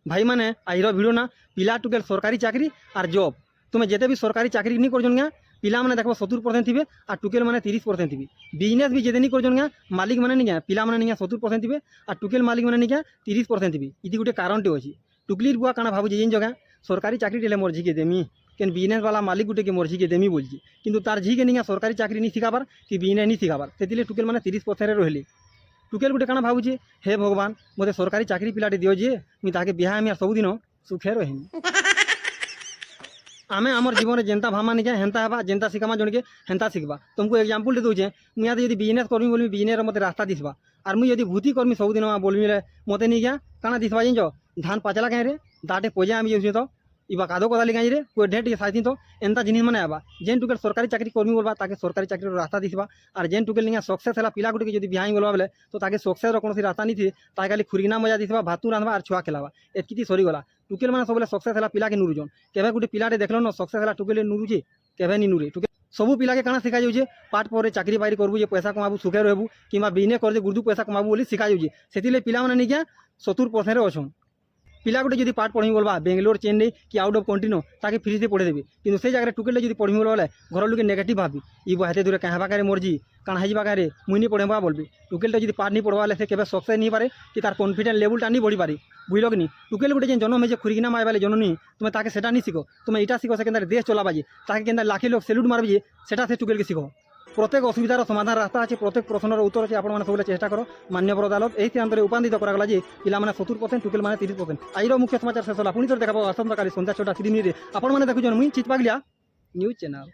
भाई मैंने आज भिडियो ना पिला टुकेल सरकारी चाकरी और जॉब तुम्हें जिते भी सरकारी चाकरी नहीं कर पिला मैंने देखो 70% थे और टुकेल मैंने 30% थी बिजनेस भी जिते नहीं कर मालिक मैंने नहीं पिला मैंने नहीं 70% थे और टुकेल मालिक मैंने नहीं 30% थी ये गोटे कारणटे अच्छी टुकली बुआ काना भावुँ जिन जगह सरकारी चाकरी टे मोर झी के देमी केन बिजनेस वाला मालिक गुटे के मोर झी के देमी बोलছি কিন্তু তার ঝি के नहीं सरकारी चाकरी नहीं शिखाबार कि बिजनेस नहीं शिखाबार से टुकेल मैंने 30% रही टुकेल गोटे काना भावुँ हे भगवान मत सरकारी चाकरी पिलाटे दियो जे मुझे ताके बिहा सबुदिन सुखे रही आमे आमर जीवन में जेनता भामा नहीं हेन्ता हेबा जेनता शिखामा जन के हेन्ता शिखबा तुमको एग्जाम्पल दे दूचे मुझे यदि बिजनेस करमी बोलमी बिजनेस मत रास्ता दिसबा और मुझे यदि भूति करमी सबुदिन बोलमी मत नहीं क्या काना दिसबा जिन धान पाचला कहीं दाटे पजा आम जाऊँ तो इबा कादो कदाली कहीं कोई ढेर टे साइथिन तो एंता जिनिस मैंने आवा जेन टुकेल सरकारी चाकरी कर्मी बोलबा ताके सरकारी चाकरी रास्ता दिसबा और जेन टुकेल नहीं सक्सेस है पिला गुटे के बिहाई बोलबा बोले तो ताके सक्सेस कौन रास्ता नहीं थी ताके खाली खुरीना मजा दिसबा भातू रांधबा और छुआ खेलाबा एतकी सरीगला टुकेल मैंने सब सक्सेस है पिला के नुरुजन केवे गोटे पिलाटे देखल न सक्सेस है टुकेल नुरुचे केवे नहीं नुरे टुकेल सब पिला के काना शिखा जाऊे पाठ पर चाकरी बाकरी करूँ पैसा कमाबू सुखे रहबू कि बिजनेस कर गुरदू पैसा कमाबू बोली शिखा जाऊे से पिला मैंने नहीं क्या 70% अच्छन पिला गोटे जब पाठ पढ़ी बोलबा बेंगलोर चेन्नई कि आउट ऑफ कंट्री नो ताकि फ्री से पढ़े देवी कि से जगह टुकेल जब पढ़ी बोले घर लोग नेगेटिव भावी ये हेते दूर कहाँ बारे मर्जी काना है बारे मुई नहीं पढ़ेबा बोलबी टुकेल जब पाठ नहीं पढ़वा से केवे सक्सेस नहीं पारे कि तार कॉन्फिडेंस लेवलटा नहीं बढ़ी पारे बुझल कि नहीं टुकेल गोटे जन्म है खुरीना मार बाले जननी तुम्हें ताके सेटा नहीं शिखो तुम्हें इटा शिखो से देश चलाबा जे ताके केंदा लाखे लोग सेल्यूट मारबे सेटा से टुकेल के शिखो प्रत्येक असुविधार समाधान रास्ता अच्छे प्रत्येक प्रश्नर उत्तर अच्छे आपने सब चेष्टा करो मान्यवर अदालत यही सिद्धांत उपादित कराला जे पिला मैंने 70% टुकेल मैंने 30%। आज मुख्य समाचार शेष होला पुणी थोड़े देखा आसंता काली संध्या 6टा 3 मिनिट आपण मैंने देखुन मुई चितपागलिया न्यूज चैनल।